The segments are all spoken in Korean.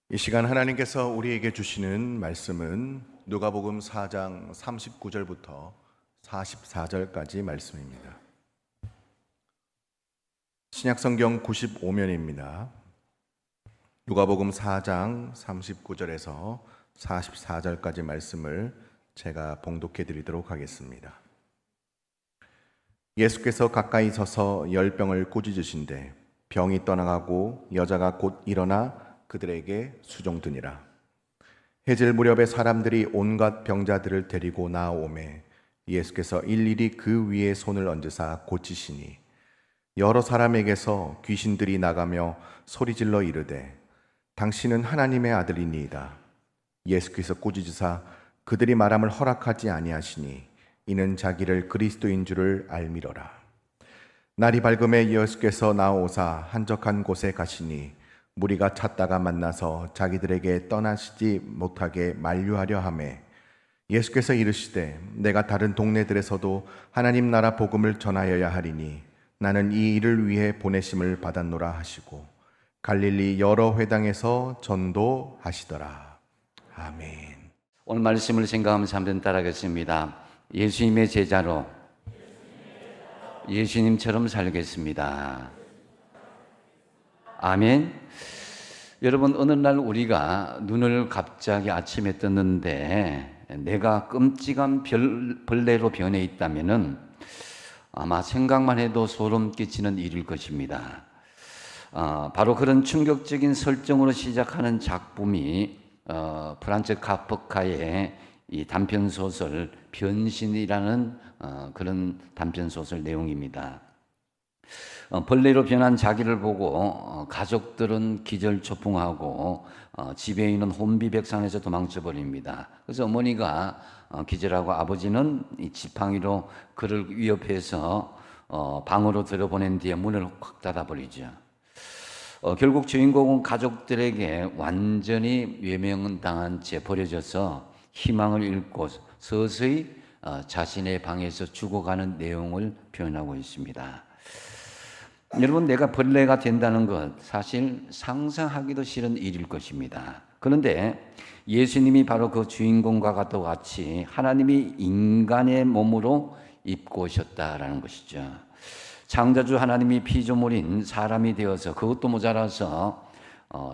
이 시간 하나님께서 우리에게 주시는 말씀은 누가복음 4장 39절부터 44절까지 말씀입니다. 신약성경 95면입니다. 누가복음 4장 39절에서 44절까지 말씀을 제가 봉독해 드리도록 하겠습니다. 예수께서 가까이 서서 열병을 꾸짖으신데 병이 떠나가고 여자가 곧 일어나 그들에게 수종드니라. 해질 무렵에 사람들이 온갖 병자들을 데리고 나오매 예수께서 일일이 그 위에 손을 얹으사 고치시니 여러 사람에게서 귀신들이 나가며 소리질러 이르되 당신은 하나님의 아들이니이다. 예수께서 꾸짖으사 그들이 말함을 허락하지 아니하시니 이는 자기를 그리스도인 줄을 알미러라. 날이 밝음에 예수께서 나오사 한적한 곳에 가시니 무리가 찾다가 만나서 자기들에게 떠나시지 못하게 만류하려 하매 예수께서 이르시되 내가 다른 동네들에서도 하나님 나라 복음을 전하여야 하리니 나는 이 일을 위해 보내심을 받았노라 하시고 갈릴리 여러 회당에서 전도하시더라. 아멘. 오늘 말씀을 생각하면서 한번 따라하겠습니다. 예수님의 제자로 예수님처럼 살겠습니다. 아멘. 여러분, 어느 날 우리가 눈을 갑자기 아침에 떴는데 내가 끔찍한 벌레로 변해 있다면은 아마 생각만 해도 소름 끼치는 일일 것입니다. 바로 그런 충격적인 설정으로 시작하는 작품이 프란츠 카프카의 이 단편 소설 변신이라는 그런 단편 소설 내용입니다. 벌레로 변한 자기를 보고 가족들은 기절초풍하고 집에 있는 혼비백산에서 도망쳐 버립니다. 그래서 어머니가 기절하고 아버지는 이 지팡이로 그를 위협해서 방으로 들여보낸 뒤에 문을 확 닫아버리죠. 결국 주인공은 가족들에게 완전히 외면당한 채 버려져서 희망을 잃고 서서히 자신의 방에서 죽어가는 내용을 표현하고 있습니다. 여러분, 내가 벌레가 된다는 것 사실 상상하기도 싫은 일일 것입니다. 그런데 예수님이 바로 그 주인공과 같이 하나님이 인간의 몸으로 입고 오셨다라는 것이죠. 창조주 하나님이 피조물인 사람이 되어서 그것도 모자라서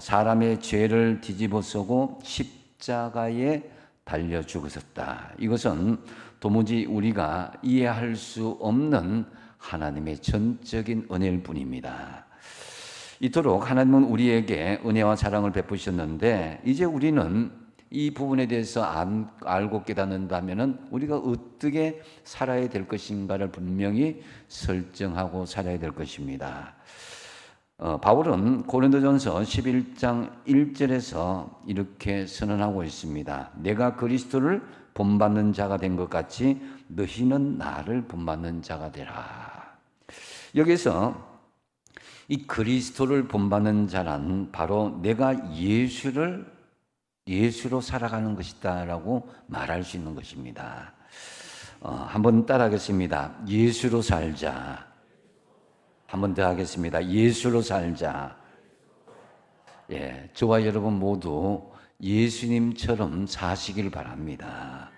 사람의 죄를 뒤집어쓰고 십자가에 달려 죽으셨다. 이것은 도무지 우리가 이해할 수 없는 하나님의 전적인 은혜일 뿐입니다. 이토록 하나님은 우리에게 은혜와 사랑을 베푸셨는데 이제 우리는 이 부분에 대해서 알고 깨닫는다면 우리가 어떻게 살아야 될 것인가를 분명히 설정하고 살아야 될 것입니다. 바울은 고린도전서 11장 1절에서 이렇게 선언하고 있습니다. 내가 그리스도를 본받는 자가 된 것 같이 너희는 나를 본받는 자가 되라. 여기서 이 그리스도를 본받는 자란 바로 내가 예수로 살아가는 것이다 라고 말할 수 있는 것입니다. 한번 따라하겠습니다. 예수로 살자. 한번 더 하겠습니다. 예수로 살자. 예, 저와 여러분 모두 예수님처럼 사시길 바랍니다.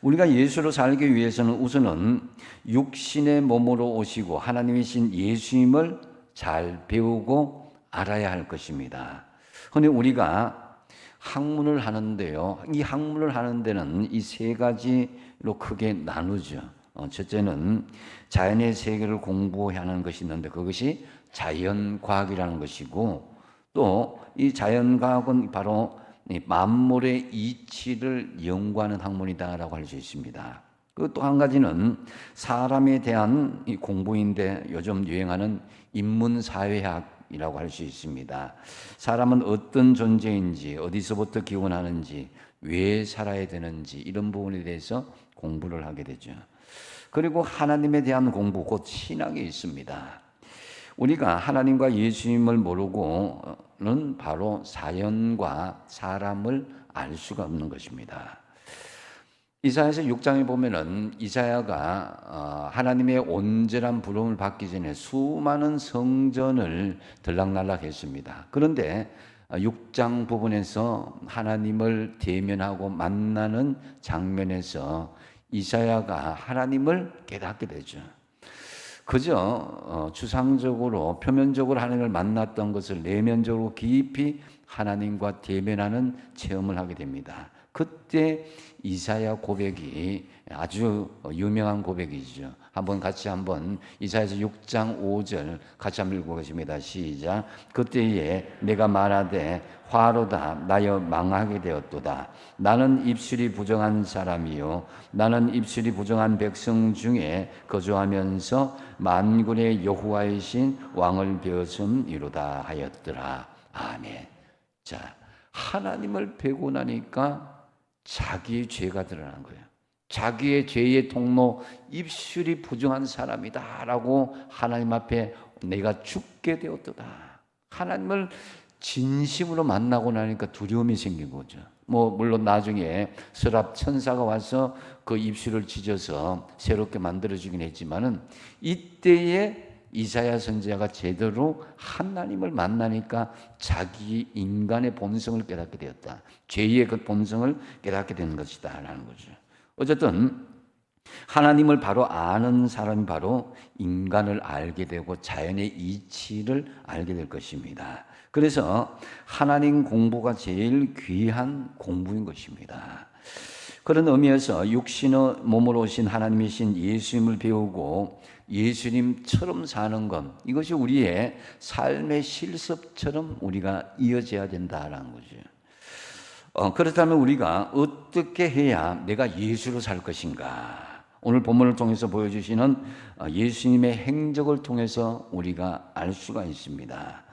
우리가 예수로 살기 위해서는 우선은 육신의 몸으로 오시고 하나님이신 예수님을 잘 배우고 알아야 할 것입니다. 흔히 우리가 학문을 하는데요, 이 학문을 하는 데는 이 세 가지로 크게 나누죠. 첫째는 자연의 세계를 공부하는 것이 있는데 그것이 자연과학이라는 것이고, 또 이 자연과학은 바로 만물의 이치를 연구하는 학문이다라고 할 수 있습니다. 그 또 한 가지는 사람에 대한 이 공부인데 요즘 유행하는 인문사회학이라고 할 수 있습니다. 사람은 어떤 존재인지, 어디서부터 기원하는지, 왜 살아야 되는지 이런 부분에 대해서 공부를 하게 되죠. 그리고 하나님에 대한 공부, 곧 신학이 있습니다. 우리가 하나님과 예수님을 모르고는 바로 자연과 사람을 알 수가 없는 것입니다. 이사야서 6장에 보면은 이사야가 하나님의 온전한 부름을 받기 전에 수많은 성전을 들락날락했습니다. 그런데 6장 부분에서 하나님을 대면하고 만나는 장면에서 이사야가 하나님을 깨닫게 되죠. 그저 추상적으로 표면적으로 하나님을 만났던 것을 내면적으로 깊이 하나님과 대면하는 체험을 하게 됩니다. 그때 이사야 고백이 아주 유명한 고백이죠. 한번 이사야서 6장 5절 같이 한번 읽어보겠습니다. 시작. 그때에 내가 말하되 화로다 나여 망하게 되었도다. 나는 입술이 부정한 사람이요 나는 입술이 부정한 백성 중에 거주하면서 만군의 여호와의 신 왕을 배웠음이로다 하였더라. 아멘. 자, 하나님을 배고 나니까 자기의 죄가 드러난 거예요. 자기의 죄의 통로 입술이 부정한 사람이다라고 하나님 앞에 내가 죽게 되었도다. 하나님을 진심으로 만나고 나니까 두려움이 생긴 거죠. 물론 나중에 서랍 천사가 와서 그 입술을 찢어서 새롭게 만들어주긴 했지만은 이때에 이사야 선지자가 제대로 하나님을 만나니까 자기 인간의 본성을 깨닫게 되었다. 죄의 그 본성을 깨닫게 된 것이다 라는 거죠. 어쨌든 하나님을 바로 아는 사람이 바로 인간을 알게 되고 자연의 이치를 알게 될 것입니다. 그래서 하나님 공부가 제일 귀한 공부인 것입니다. 그런 의미에서 육신의 몸으로 오신 하나님이신 예수님을 배우고 예수님처럼 사는 것, 이것이 우리의 삶의 실습처럼 우리가 이어져야 된다라는 거죠. 그렇다면 우리가 어떻게 해야 내가 예수로 살 것인가? 오늘 본문을 통해서 보여주시는 예수님의 행적을 통해서 우리가 알 수가 있습니다.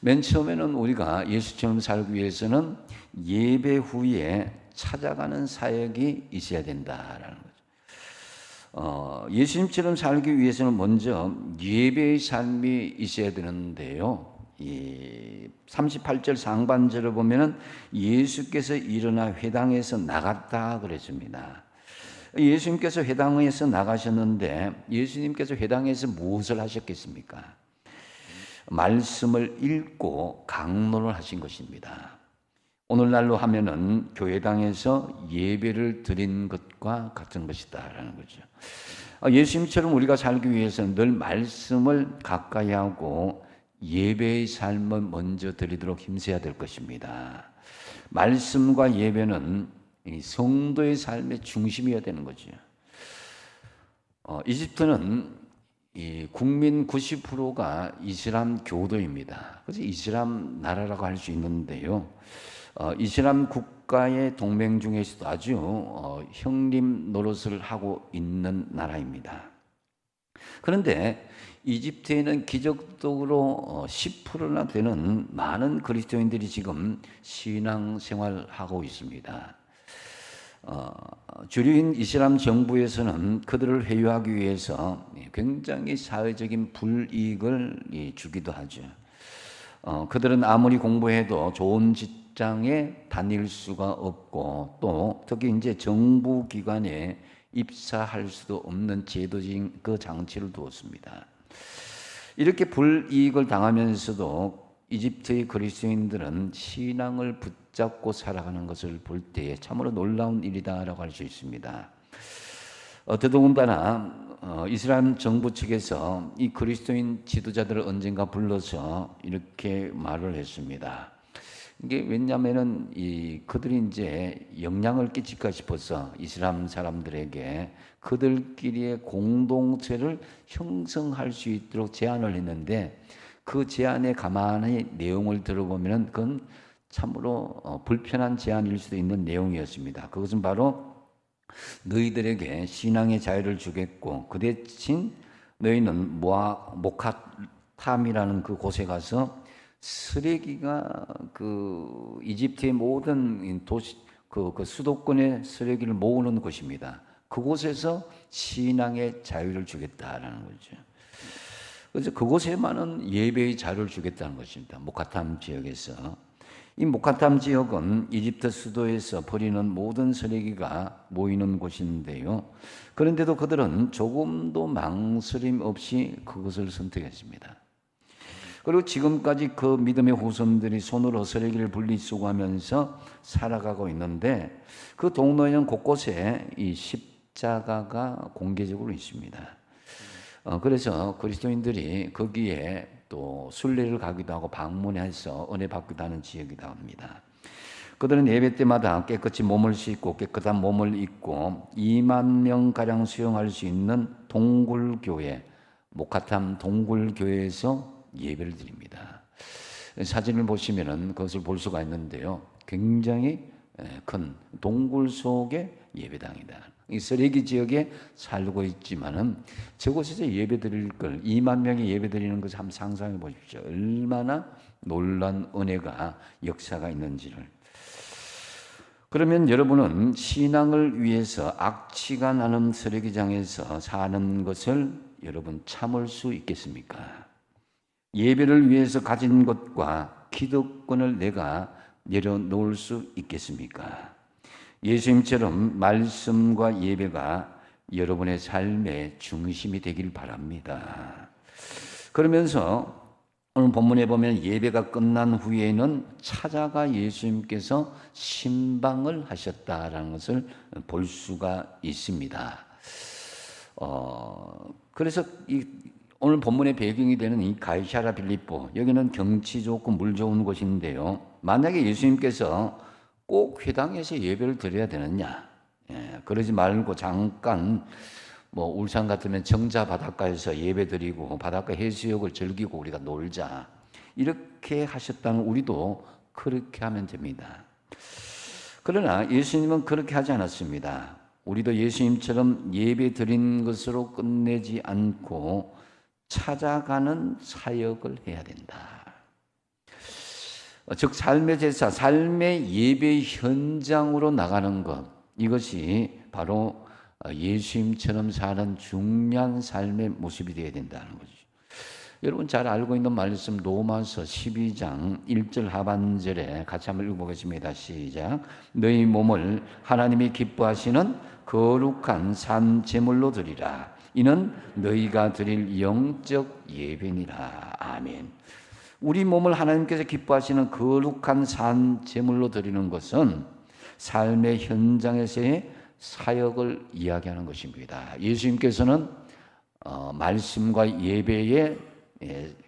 맨 처음에는 우리가 예수처럼 살기 위해서는 예배 후에 찾아가는 사역이 있어야 된다라는 거죠. 예수님처럼 살기 위해서는 먼저 예배의 삶이 있어야 되는데요. 이 38절 상반절을 보면은 예수께서 일어나 회당에서 나갔다 그랬습니다. 예수님께서 회당에서 나가셨는데 예수님께서 회당에서 무엇을 하셨겠습니까? 말씀을 읽고 강론을 하신 것입니다. 오늘날로 하면은 교회당에서 예배를 드린 것과 같은 것이다라는 거죠. 예수님처럼 우리가 살기 위해서는 늘 말씀을 가까이 하고 예배의 삶을 먼저 드리도록 힘써야 될 것입니다. 말씀과 예배는 성도의 삶의 중심이어야 되는 거죠. 이집트는 이 국민 90%가 이슬람 교도입니다. 그래서 이슬람 나라라고 할 수 있는데요. 이슬람 국가의 동맹 중에서도 아주 형님 노릇을 하고 있는 나라입니다. 그런데 이집트에는 기적적으로 10%나 되는 많은 그리스도인들이 지금 신앙생활하고 있습니다. 주류인 이슬람 정부에서는 그들을 회유하기 위해서 굉장히 사회적인 불이익을 주기도 하죠. 그들은 아무리 공부해도 좋은 직장에 다닐 수가 없고 또 특히 이제 정부 기관에 입사할 수도 없는 제도적인 그 장치를 두었습니다. 이렇게 불이익을 당하면서도 이집트의 그리스도인들은 신앙을 붙잡고 살아가는 것을 볼 때 참으로 놀라운 일이다라고 할 수 있습니다. 더더군다나 이스라엘 정부 측에서 이 그리스도인 지도자들을 언젠가 불러서 이렇게 말을 했습니다. 이게 왜냐하면은 그들이 이제 영향을 끼칠까 싶어서 이슬람 사람들에게 그들끼리의 공동체를 형성할 수 있도록 제안을 했는데 그 제안에 가만히 내용을 들어보면은 그건 참으로 불편한 제안일 수도 있는 내용이었습니다. 그것은 바로 너희들에게 신앙의 자유를 주겠고 그 대신 너희는 모카탐이라는 그 곳에 가서 쓰레기가 그 이집트의 모든 도시 그 수도권의 쓰레기를 모으는 곳입니다. 그곳에서 신앙의 자유를 주겠다라는 거죠. 그래서 그곳에만은 예배의 자유를 주겠다는 것입니다. 모카탐 지역에서. 이 모카탐 지역은 이집트 수도에서 버리는 모든 쓰레기가 모이는 곳인데요. 그런데도 그들은 조금도 망설임 없이 그것을 선택했습니다. 그리고 지금까지 그 믿음의 후손들이 손으로 쓰레기를 분리수거 하면서 살아가고 있는데 그 동네에는 곳곳에 이 십자가가 공개적으로 있습니다. 그래서 그리스도인들이 거기에 또 순례를 가기도 하고 방문해서 은혜 받기도 하는 지역이기도 합니다. 그들은 예배 때마다 깨끗이 몸을 씻고 깨끗한 몸을 입고 2만 명가량 수용할 수 있는 동굴교회, 목화탐 동굴교회에서 예배를 드립니다. 사진을 보시면 그것을 볼 수가 있는데요. 굉장히 큰 동굴 속의 예배당이다. 이 쓰레기 지역에 살고 있지만은 저곳에서 예배 드릴 걸 2만 명이 예배 드리는 것을 한번 상상해 보십시오. 얼마나 놀란 은혜가 역사가 있는지를. 그러면 여러분은 신앙을 위해서 악취가 나는 쓰레기장에서 사는 것을 여러분 참을 수 있겠습니까? 예배를 위해서 가진 것과 기득권을 내가 내려놓을 수 있겠습니까? 예수님처럼 말씀과 예배가 여러분의 삶의 중심이 되길 바랍니다. 그러면서 오늘 본문에 보면 예배가 끝난 후에는 찾아가 예수님께서 신방을 하셨다라는 것을 볼 수가 있습니다. 그래서 오늘 본문의 배경이 되는 이 가이사랴 빌립보, 여기는 경치 좋고 물 좋은 곳인데요. 만약에 예수님께서 꼭 회당에서 예배를 드려야 되느냐? 그러지 말고 잠깐 울산 같으면 정자 바닷가에서 예배 드리고 바닷가 해수욕을 즐기고 우리가 놀자. 이렇게 하셨다면 우리도 그렇게 하면 됩니다. 그러나 예수님은 그렇게 하지 않았습니다. 우리도 예수님처럼 예배 드린 것으로 끝내지 않고 찾아가는 사역을 해야 된다. 즉 삶의 제사, 삶의 예배 현장으로 나가는 것, 이것이 바로 예수님처럼 사는 중요한 삶의 모습이 되어야 된다는 거죠. 여러분 잘 알고 있는 말씀 로마서 12장 1절 하반절에 같이 한번 읽어보겠습니다. 시작. 너희 몸을 하나님이 기뻐하시는 거룩한 산 제물로 드리라. 이는 너희가 드릴 영적 예배니라. 아멘. 우리 몸을 하나님께서 기뻐하시는 거룩한 산 제물로 드리는 것은 삶의 현장에서의 사역을 이야기하는 것입니다. 예수님께서는 말씀과 예배의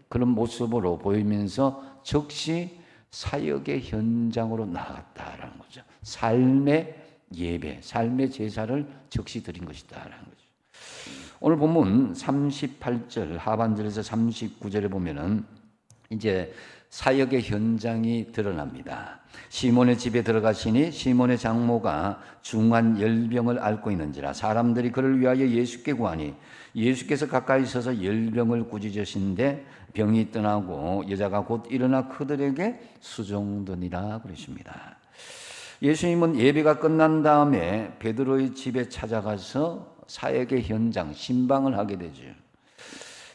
그런 모습으로 보이면서 즉시 사역의 현장으로 나갔다라는 거죠. 삶의 예배, 삶의 제사를 즉시 드린 것이다라는 거죠. 오늘 본문 38절 하반절에서 39절에 보면은 이제 사역의 현장이 드러납니다. 시몬의 집에 들어가시니 시몬의 장모가 중한 열병을 앓고 있는지라 사람들이 그를 위하여 예수께 구하니 예수께서 가까이 서서 열병을 꾸짖으신데 병이 떠나고 여자가 곧 일어나 그들에게 수종드니라 그러십니다. 예수님은 예배가 끝난 다음에 베드로의 집에 찾아가서 사역의 현장, 신방을 하게 되죠.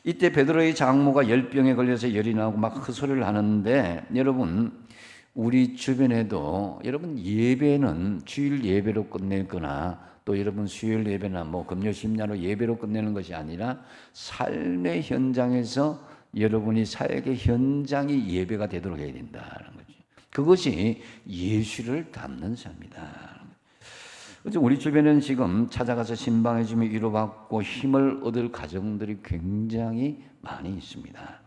이때 베드로의 장모가 열병에 걸려서 열이 나고 막 헛소리를 하는데 여러분 우리 주변에도 여러분 예배는 주일 예배로 끝내거나 또 여러분 수요일 예배나 금요 심야로 예배로 끝내는 것이 아니라 삶의 현장에서 여러분이 사역의 현장이 예배가 되도록 해야 된다는 거죠. 그것이 예수를 닮는 삶이다. 그래서 우리 주변에는 지금 찾아가서 신방해주며 위로받고 힘을 얻을 가정들이 굉장히 많이 있습니다.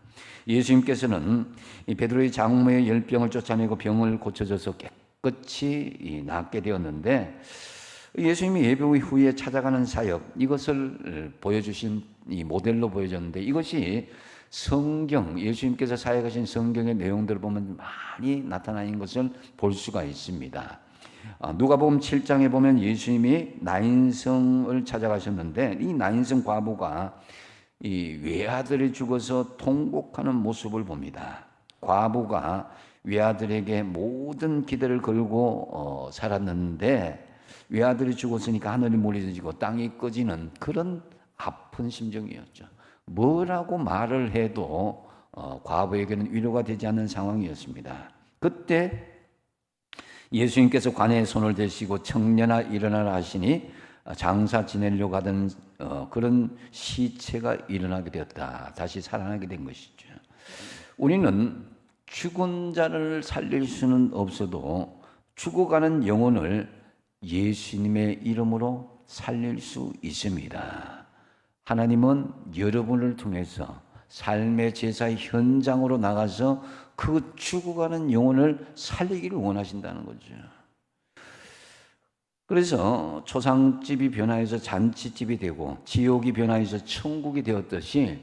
예수님께서는 이 베드로의 장모의 열병을 쫓아내고 병을 고쳐줘서 깨끗이 낫게 되었는데 예수님이 예배 후에 찾아가는 사역, 이것을 보여주신 이 모델로 보여줬는데 이것이 성경, 예수님께서 사역하신 성경의 내용들을 보면 많이 나타나 있는 것을 볼 수가 있습니다. 누가복음 7장에 보면 예수님이 나인성을 찾아가셨는데 이 나인성 과부가 이 외아들이 죽어서 통곡하는 모습을 봅니다. 과부가 외아들에게 모든 기대를 걸고 살았는데 외아들이 죽었으니까 하늘이 무너지고 땅이 꺼지는 그런 아픈 심정이었죠. 뭐라고 말을 해도 과부에게는 위로가 되지 않는 상황이었습니다. 그때 예수님께서 관에 손을 대시고 청년아 일어나라 하시니 장사 지내려고 하던 그런 시체가 일어나게 되었다. 다시 살아나게 된 것이죠. 우리는 죽은 자를 살릴 수는 없어도 죽어가는 영혼을 예수님의 이름으로 살릴 수 있습니다. 하나님은 여러분을 통해서 삶의 제사의 현장으로 나가서 그 죽어가는 영혼을 살리기를 원하신다는 거죠. 그래서 초상집이 변화해서 잔치집이 되고 지옥이 변화해서 천국이 되었듯이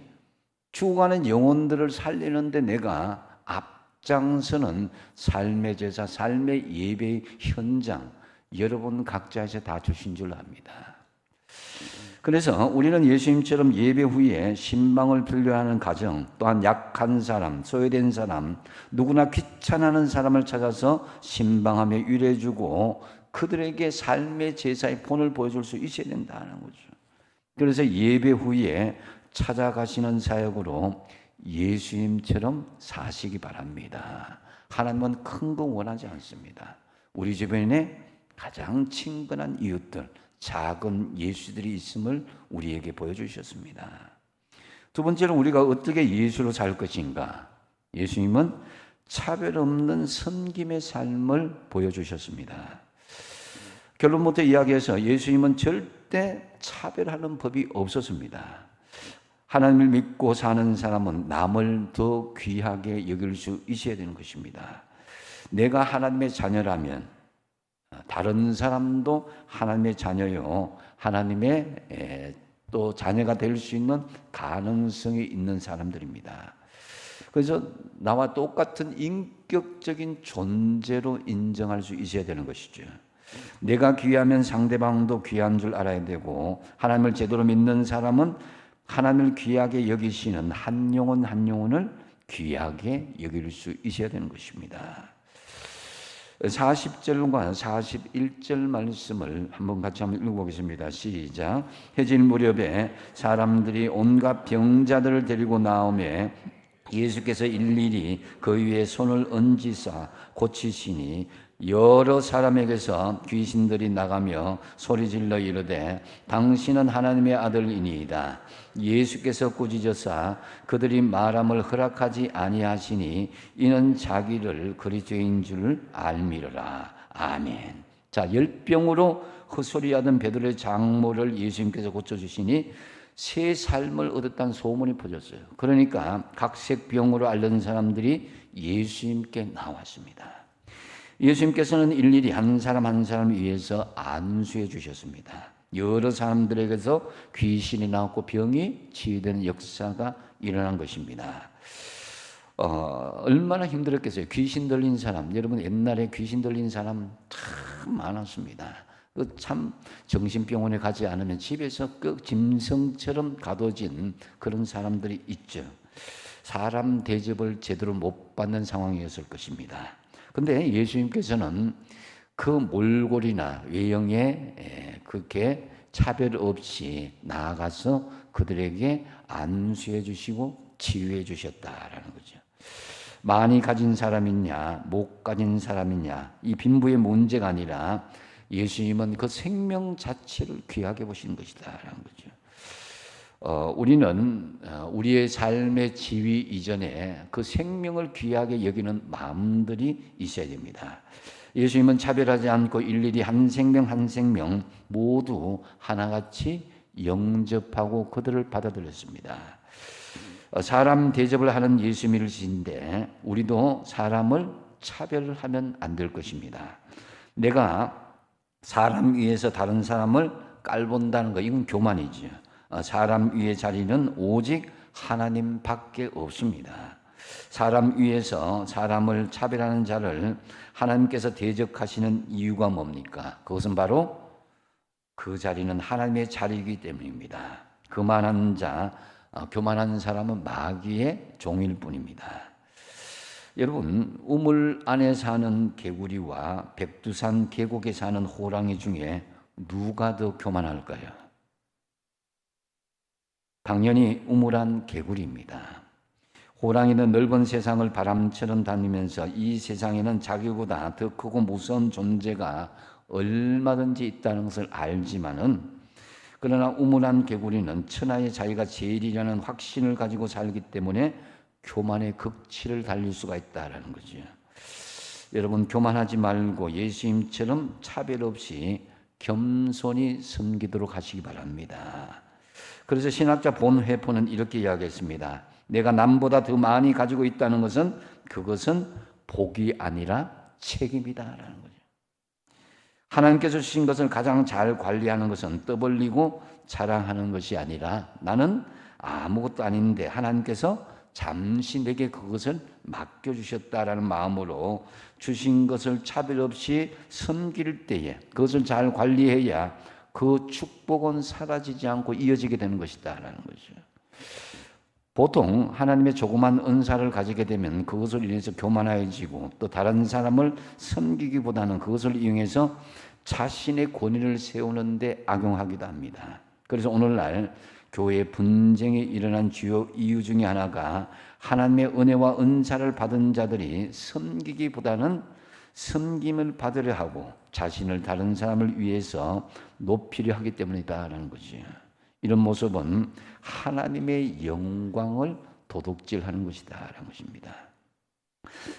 죽어가는 영혼들을 살리는데 내가 앞장서는 삶의 제사, 삶의 예배의 현장, 여러분 각자에서 다 주신 줄 압니다. 그래서 우리는 예수님처럼 예배 후에 신방을 필요하는 가정, 또한 약한 사람, 소외된 사람, 누구나 귀찮아하는 사람을 찾아서 신방하며 위로해주고 그들에게 삶의 제사의 본을 보여줄 수 있어야 된다는 거죠. 그래서 예배 후에 찾아가시는 사역으로 예수님처럼 사시기 바랍니다. 하나님은 큰 거 원하지 않습니다. 우리 주변에 가장 친근한 이웃들, 작은 예수들이 있음을 우리에게 보여주셨습니다. 두 번째로 우리가 어떻게 예수로 살 것인가? 예수님은 차별 없는 섬김의 삶을 보여주셨습니다. 결론부터 이야기해서 예수님은 절대 차별하는 법이 없었습니다. 하나님을 믿고 사는 사람은 남을 더 귀하게 여길 수 있어야 되는 것입니다. 내가 하나님의 자녀라면 다른 사람도 하나님의 자녀요, 하나님의 또 자녀가 될 수 있는 가능성이 있는 사람들입니다. 그래서 나와 똑같은 인격적인 존재로 인정할 수 있어야 되는 것이죠. 내가 귀하면 상대방도 귀한 줄 알아야 되고, 하나님을 제대로 믿는 사람은 하나님을 귀하게 여기시는 한 영혼 한 영혼을 귀하게 여길 수 있어야 되는 것입니다. 40절과 41절 말씀을 한번 같이 한번 읽어보겠습니다. 시작. 해질 무렵에 사람들이 온갖 병자들을 데리고 나오매 예수께서 일일이 그 위에 손을 얹으사 고치시니 여러 사람에게서 귀신들이 나가며 소리질러 이르되 당신은 하나님의 아들이니이다. 예수께서 꾸짖으사 그들이 말함을 허락하지 아니하시니 이는 자기를 그리스도인 줄 알미르라. 아멘. 자, 열병으로 헛소리하던 베드로의 장모를 예수님께서 고쳐주시니 새 삶을 얻었다는 소문이 퍼졌어요. 그러니까 각색 병으로 앓는 사람들이 예수님께 나왔습니다. 예수님께서는 일일이 한 사람 한 사람 위해서 안수해 주셨습니다. 여러 사람들에게서 귀신이 나왔고 병이 치유되는 역사가 일어난 것입니다. 얼마나 힘들었겠어요. 귀신 들린 사람, 여러분 옛날에 귀신 들린 사람 참 많았습니다. 참 정신병원에 가지 않으면 집에서 그 짐승처럼 가둬진 그런 사람들이 있죠. 사람 대접을 제대로 못 받는 상황이었을 것입니다. 근데 예수님께서는 그 몰골이나 외형에 그렇게 차별 없이 나아가서 그들에게 안수해 주시고 치유해 주셨다라는 거죠. 많이 가진 사람이냐 못 가진 사람이냐 이 빈부의 문제가 아니라 예수님은 그 생명 자체를 귀하게 보신 것이다라는 거죠. 우리는 우리의 삶의 지위 이전에 그 생명을 귀하게 여기는 마음들이 있어야 됩니다. 예수님은 차별하지 않고 일일이 한 생명 한 생명 모두 하나같이 영접하고 그들을 받아들였습니다. 사람 대접을 하는 예수님이신데 우리도 사람을 차별하면 안 될 것입니다. 내가 사람 위에서 다른 사람을 깔본다는 거 이건 교만이죠. 사람 위의 자리는 오직 하나님밖에 없습니다. 사람 위에서 사람을 차별하는 자를 하나님께서 대적하시는 이유가 뭡니까? 그것은 바로 그 자리는 하나님의 자리이기 때문입니다. 그만한 자, 교만한 사람은 마귀의 종일 뿐입니다. 여러분, 우물 안에 사는 개구리와 백두산 계곡에 사는 호랑이 중에 누가 더 교만할까요? 당연히 우물 안 개구리입니다. 호랑이는 넓은 세상을 바람처럼 다니면서 이 세상에는 자기보다 더 크고 무서운 존재가 얼마든지 있다는 것을 알지만은 그러나 우물 안 개구리는 천하에 자기가 제일이라는 확신을 가지고 살기 때문에 교만의 극치를 달릴 수가 있다라는 거죠. 여러분, 교만하지 말고 예수님처럼 차별 없이 겸손히 섬기도록 하시기 바랍니다. 그래서 신학자 본회포는 이렇게 이야기했습니다. 내가 남보다 더 많이 가지고 있다는 것은 그것은 복이 아니라 책임이다라는 거죠. 하나님께서 주신 것을 가장 잘 관리하는 것은 떠벌리고 자랑하는 것이 아니라 나는 아무것도 아닌데 하나님께서 잠시 내게 그것을 맡겨주셨다라는 마음으로 주신 것을 차별 없이 섬길 때에 그것을 잘 관리해야 그 축복은 사라지지 않고 이어지게 되는 것이다라는 거죠. 보통 하나님의 조그만 은사를 가지게 되면 그것을 인해서 교만해지고 또 다른 사람을 섬기기보다는 그것을 이용해서 자신의 권위를 세우는데 악용하기도 합니다. 그래서 오늘날 교회 분쟁이 일어난 주요 이유 중에 하나가 하나님의 은혜와 은사를 받은 자들이 섬기기보다는 섬김을 받으려 하고 자신을 다른 사람을 위해서 높이려 하기 때문이다라는 거지. 이런 모습은 하나님의 영광을 도둑질하는 것이다라는 것입니다.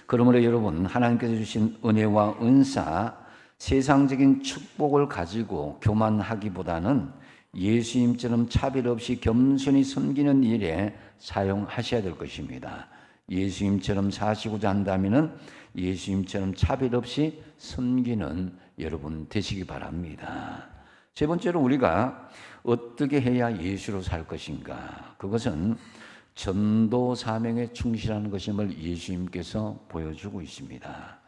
그러므로 여러분, 하나님께서 주신 은혜와 은사, 세상적인 축복을 가지고 교만하기보다는 예수님처럼 차별 없이 겸손히 섬기는 일에 사용하셔야 될 것입니다. 예수님처럼 사시고자 한다면 예수님처럼 차별 없이 섬기는 여러분 되시기 바랍니다. 세 번째로 우리가 어떻게 해야 예수로 살 것인가? 그것은 전도 사명에 충실하는 것임을 예수님께서 보여주고 있습니다.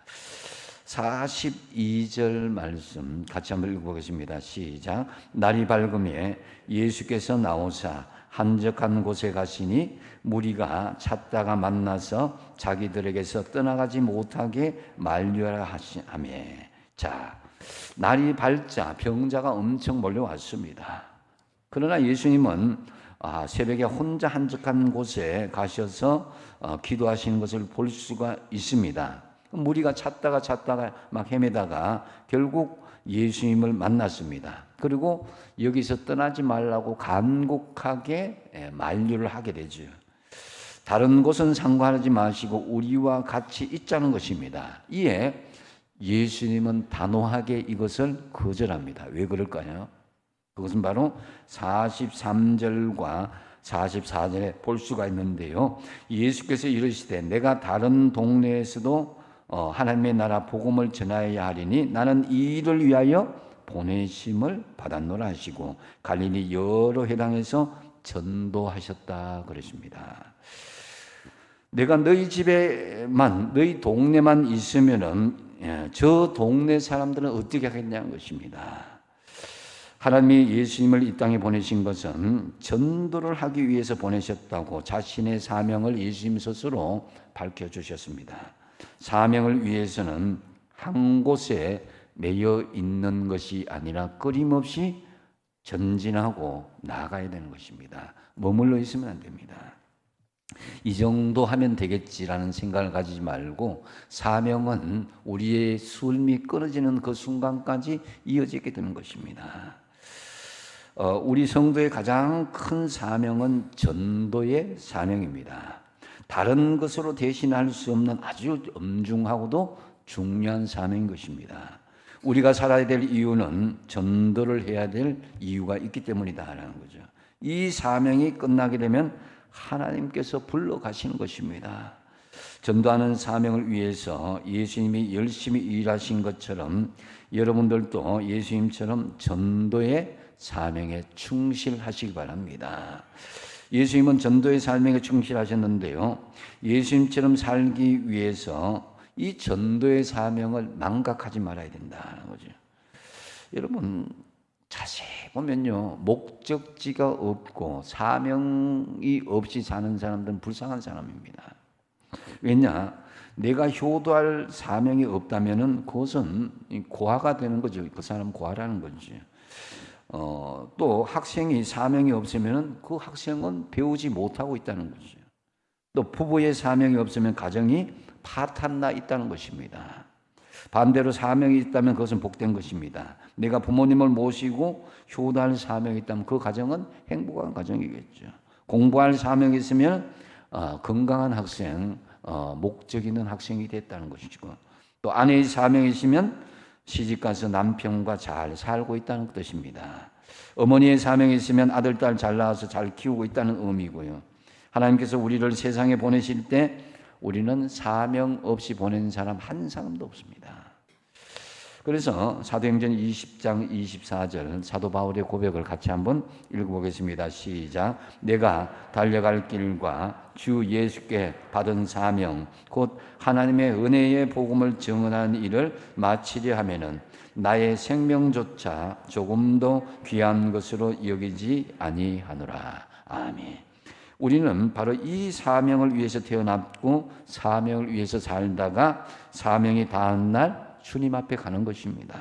42절 말씀 같이 한번 읽어보겠습니다. 시작. 날이 밝음에 예수께서 나오사 한적한 곳에 가시니 무리가 찾다가 만나서 자기들에게서 떠나가지 못하게 만류하라 하시며, 자, 날이 밝자 병자가 엄청 몰려왔습니다. 그러나 예수님은 새벽에 혼자 한적한 곳에 가셔서 기도하시는 것을 볼 수가 있습니다. 무리가 찾다가 막 헤매다가 결국 예수님을 만났습니다. 그리고 여기서 떠나지 말라고 간곡하게 만류를 하게 되죠. 다른 곳은 상관하지 마시고 우리와 같이 있자는 것입니다. 이에 예수님은 단호하게 이것을 거절합니다. 왜 그럴까요? 그것은 바로 43절과 44절에 볼 수가 있는데요. 예수께서 이르시되 내가 다른 동네에서도 하나님의 나라 복음을 전하여야 하리니 나는 이 일을 위하여 보내심을 받았노라 하시고 갈릴리 여러 회당에서 전도하셨다 그러십니다. 내가 너희 집에만 너희 동네만 있으면은 저 동네 사람들은 어떻게 하겠냐는 것입니다. 하나님이 예수님을 이 땅에 보내신 것은 전도를 하기 위해서 보내셨다고 자신의 사명을 예수님 스스로 밝혀주셨습니다. 사명을 위해서는 한 곳에 매여 있는 것이 아니라 끊임없이 전진하고 나아가야 되는 것입니다. 머물러 있으면 안 됩니다. 이 정도 하면 되겠지라는 생각을 가지지 말고 사명은 우리의 숨이 끊어지는 그 순간까지 이어지게 되는 것입니다. 우리 성도의 가장 큰 사명은 전도의 사명입니다. 다른 것으로 대신할 수 없는 아주 엄중하고도 중요한 사명인 것입니다. 우리가 살아야 될 이유는 전도를 해야 될 이유가 있기 때문이다라는 거죠. 이 사명이 끝나게 되면 하나님께서 불러가시는 것입니다. 전도하는 사명을 위해서 예수님이 열심히 일하신 것처럼 여러분들도 예수님처럼 전도의 사명에 충실하시기 바랍니다. 예수님은 전도의 사명에 충실하셨는데요. 예수님처럼 살기 위해서 이 전도의 사명을 망각하지 말아야 된다는 거죠. 여러분 자세히 보면요. 목적지가 없고 사명이 없이 사는 사람들은 불쌍한 사람입니다. 왜냐? 내가 효도할 사명이 없다면은 그것은 고아가 되는 거죠. 그 사람 고아라는 거죠. 또 학생이 사명이 없으면 그 학생은 배우지 못하고 있다는 거죠. 또 부부의 사명이 없으면 가정이 파탄나 있다는 것입니다. 반대로 사명이 있다면 그것은 복된 것입니다. 내가 부모님을 모시고 효도할 사명이 있다면 그 가정은 행복한 가정이겠죠. 공부할 사명이 있으면 건강한 학생, 목적 있는 학생이 됐다는 것이고, 또 아내의 사명이시면 시집가서 남편과 잘 살고 있다는 뜻입니다. 어머니의 사명이 있으면 아들, 딸 잘 낳아서 잘 키우고 있다는 의미고요. 하나님께서 우리를 세상에 보내실 때 우리는 사명 없이 보낸 사람 한 사람도 없습니다. 그래서 사도행전 20장 24절 사도 바울의 고백을 같이 한번 읽어보겠습니다. 시작. 내가 달려갈 길과 주 예수께 받은 사명 곧 하나님의 은혜의 복음을 증언하는 일을 마치려 하면은 나의 생명조차 조금도 귀한 것으로 여기지 아니하노라. 아멘. 우리는 바로 이 사명을 위해서 태어났고 사명을 위해서 살다가 사명이 닿은 날 주님 앞에 가는 것입니다.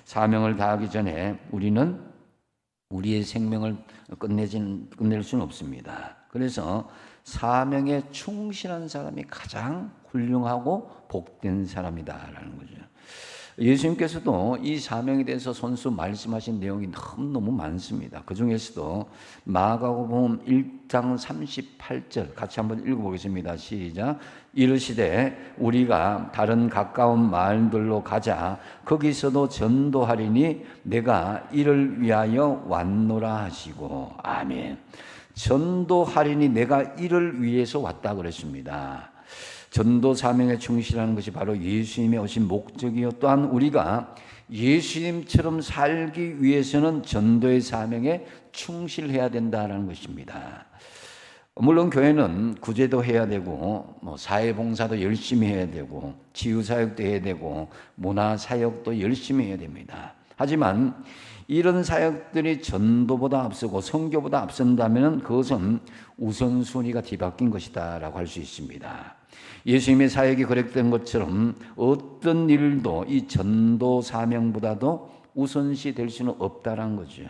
사명을 다하기 전에 우리는 우리의 생명을 끝낼 수는 없습니다. 그래서 사명에 충실한 사람이 가장 훌륭하고 복된 사람이다라는 거죠. 예수님께서도 이 사명에 대해서 손수 말씀하신 내용이 너무너무 많습니다. 그 중에서도 마가복음 1장 38절 같이 한번 읽어보겠습니다. 시작. 이르시되 우리가 다른 가까운 마을들로 가자. 거기서도 전도하리니 내가 이를 위하여 왔노라 하시고. 아멘. 전도하리니 내가 이를 위해서 왔다 그랬습니다. 전도 사명에 충실하는 것이 바로 예수님이 오신 목적이요. 또한 우리가 예수님처럼 살기 위해서는 전도의 사명에 충실해야 된다는 것입니다. 물론 교회는 구제도 해야 되고 사회봉사도 열심히 해야 되고 치유사역도 해야 되고 문화사역도 열심히 해야 됩니다. 하지만 이런 사역들이 전도보다 앞서고 선교보다 앞선다면 그것은 우선순위가 뒤바뀐 것이다 라고 할 수 있습니다. 예수님의 사역이 그랬던 것처럼 어떤 일도 이 전도 사명보다도 우선시 될 수는 없다는 거죠.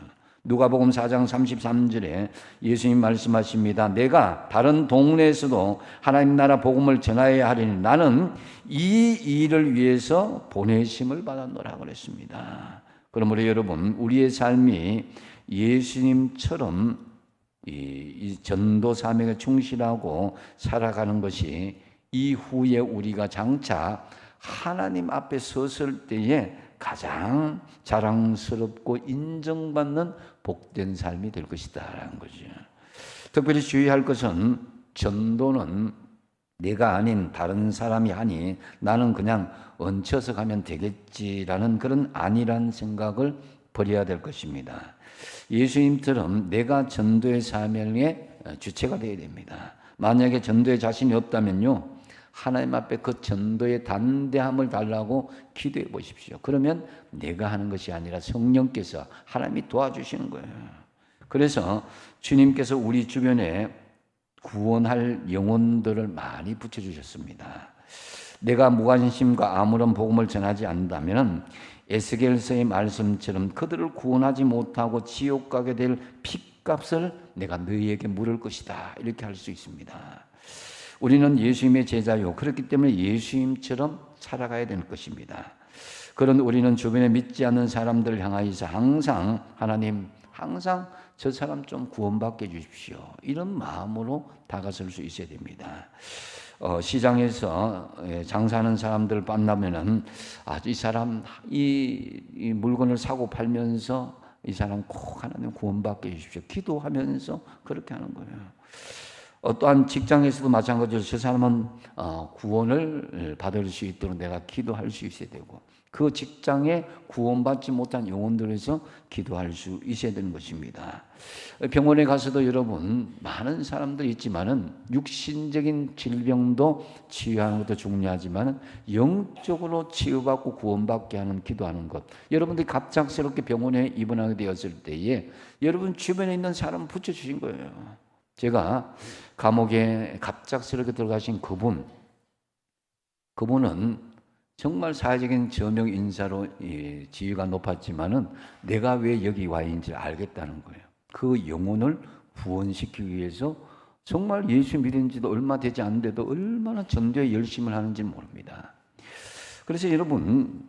누가복음 4장 33절에 예수님 말씀하십니다. 내가 다른 동네에서도 하나님 나라 복음을 전하여야 하리니 나는 이 일을 위해서 보내심을 받았노라 그랬습니다. 그러므로 여러분 우리의 삶이 예수님처럼 이 전도 사명에 충실하고 살아가는 것이 이후에 우리가 장차 하나님 앞에 섰을 때에 가장 자랑스럽고 인정받는 복된 삶이 될 것이다 라는 거죠. 특별히 주의할 것은 전도는 내가 아닌 다른 사람이 하니 나는 그냥 얹혀서 가면 되겠지라는 그런 아니란 생각을 버려야 될 것입니다. 예수님처럼 내가 전도의 사명의 주체가 되어야 됩니다. 만약에 전도에 자신이 없다면요, 하나님 앞에 그 전도의 담대함을 달라고 기도해 보십시오. 그러면 내가 하는 것이 아니라 성령께서 하나님이 도와주시는 거예요. 그래서 주님께서 우리 주변에 구원할 영혼들을 많이 붙여주셨습니다. 내가 무관심과 아무런 복음을 전하지 않는다면 에스겔서의 말씀처럼 그들을 구원하지 못하고 지옥 가게 될 핏값을 내가 너희에게 물을 것이다 이렇게 할 수 있습니다. 우리는 예수님의 제자요. 그렇기 때문에 예수님처럼 살아가야 되는 것입니다. 그런 우리는 주변에 믿지 않는 사람들을 향하여서 항상 하나님 항상 저 사람 좀 구원받게 해주십시오. 이런 마음으로 다가설 수 있어야 됩니다. 시장에서 장사하는 사람들 만나면은 이 사람 이 물건을 사고 팔면서 이 사람 꼭 하나님 구원받게 해주십시오. 기도하면서 그렇게 하는 거예요. 또한 직장에서도 마찬가지로 저 사람은 구원을 받을 수 있도록 내가 기도할 수 있어야 되고 그 직장에 구원받지 못한 영혼들에서 기도할 수 있어야 되는 것입니다. 병원에 가서도 여러분 많은 사람들이 있지만은 육신적인 질병도 치유하는 것도 중요하지만 영적으로 치유받고 구원받게 하는 기도하는 것. 여러분들이 갑작스럽게 병원에 입원하게 되었을 때에 여러분 주변에 있는 사람 붙여주신 거예요. 제가 감옥에 갑작스럽게 들어가신 그분은 정말 사회적인 저명 인사로 지위가 높았지만은 내가 왜 여기 와 있는지 알겠다는 거예요. 그 영혼을 구원시키기 위해서 정말 예수 믿은 지도 얼마 되지 않는데도 얼마나 전도에 열심을 하는지 모릅니다. 그래서 여러분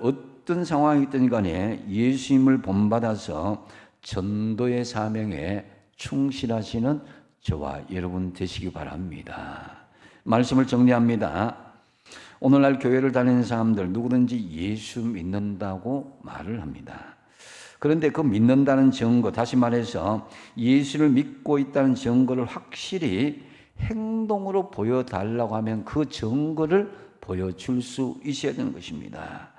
어떤 상황이든 간에 예수님을 본받아서 전도의 사명에 충실하시는 저와 여러분 되시기 바랍니다. 말씀을 정리합니다. 오늘날 교회를 다니는 사람들 누구든지 예수 믿는다고 말을 합니다. 그런데 그 믿는다는 증거, 다시 말해서 예수를 믿고 있다는 증거를 확실히 행동으로 보여달라고 하면 그 증거를 보여줄 수 있어야 되는 것입니다.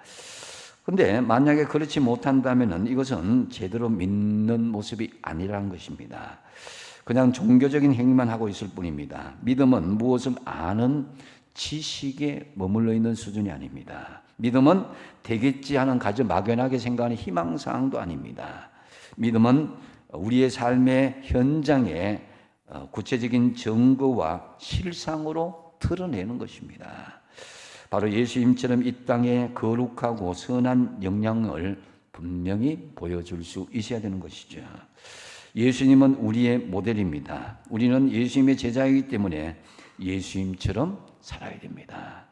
그런데 만약에 그렇지 못한다면 이것은 제대로 믿는 모습이 아니라는 것입니다. 그냥 종교적인 행위만 하고 있을 뿐입니다. 믿음은 무엇을 아는 지식에 머물러 있는 수준이 아닙니다. 믿음은 되겠지 하는 가져 막연하게 생각하는 희망사항도 아닙니다. 믿음은 우리의 삶의 현장에 구체적인 증거와 실상으로 드러내는 것입니다. 바로 예수님처럼 이 땅에 거룩하고 선한 영향을 분명히 보여줄 수 있어야 되는 것이죠. 예수님은 우리의 모델입니다. 우리는 예수님의 제자이기 때문에 예수님처럼 살아야 됩니다.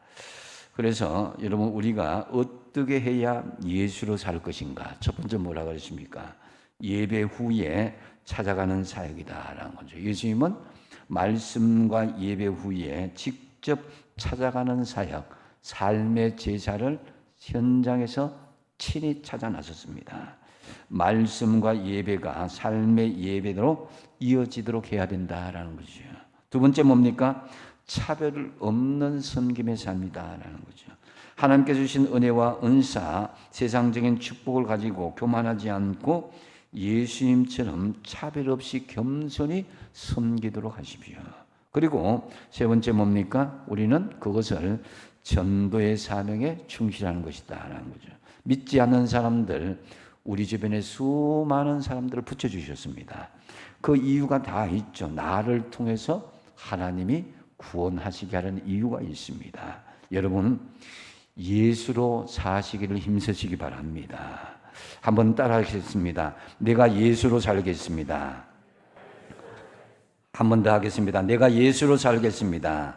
그래서 여러분 우리가 어떻게 해야 예수로 살 것인가? 첫 번째 뭐라고 그랬습니까? 예배 후에 찾아가는 사역이다라는 거죠. 예수님은 말씀과 예배 후에 직접 찾아가는 사역, 삶의 제사를 현장에서 친히 찾아 나섰습니다. 말씀과 예배가 삶의 예배로 이어지도록 해야 된다라는 거죠. 두 번째 뭡니까? 차별 없는 섬김의 삶이다라는 거죠. 하나님께 주신 은혜와 은사, 세상적인 축복을 가지고 교만하지 않고 예수님처럼 차별 없이 겸손히 섬기도록 하십시오. 그리고 세 번째 뭡니까? 우리는 그것을 전도의 사명에 충실하는 것이다라는 거죠. 믿지 않는 사람들, 우리 주변에 수많은 사람들을 붙여주셨습니다. 그 이유가 다 있죠. 나를 통해서 하나님이 구원하시게 하는 이유가 있습니다. 여러분, 예수로 사시기를 힘쓰시기 바랍니다. 한번 따라하겠습니다. 내가 예수로 살겠습니다. 한 번 더 하겠습니다. 내가 예수로 살겠습니다.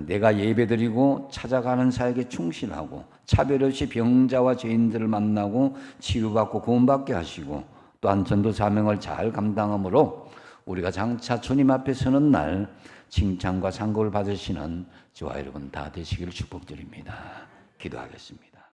내가 예배드리고 찾아가는 사역에 충실하고 차별 없이 병자와 죄인들을 만나고 치유받고 구원받게 하시고 또한 전도 사명을 잘 감당함으로 우리가 장차 주님 앞에 서는 날 칭찬과 상급을 받으시는 저와 여러분 다 되시기를 축복드립니다. 기도하겠습니다.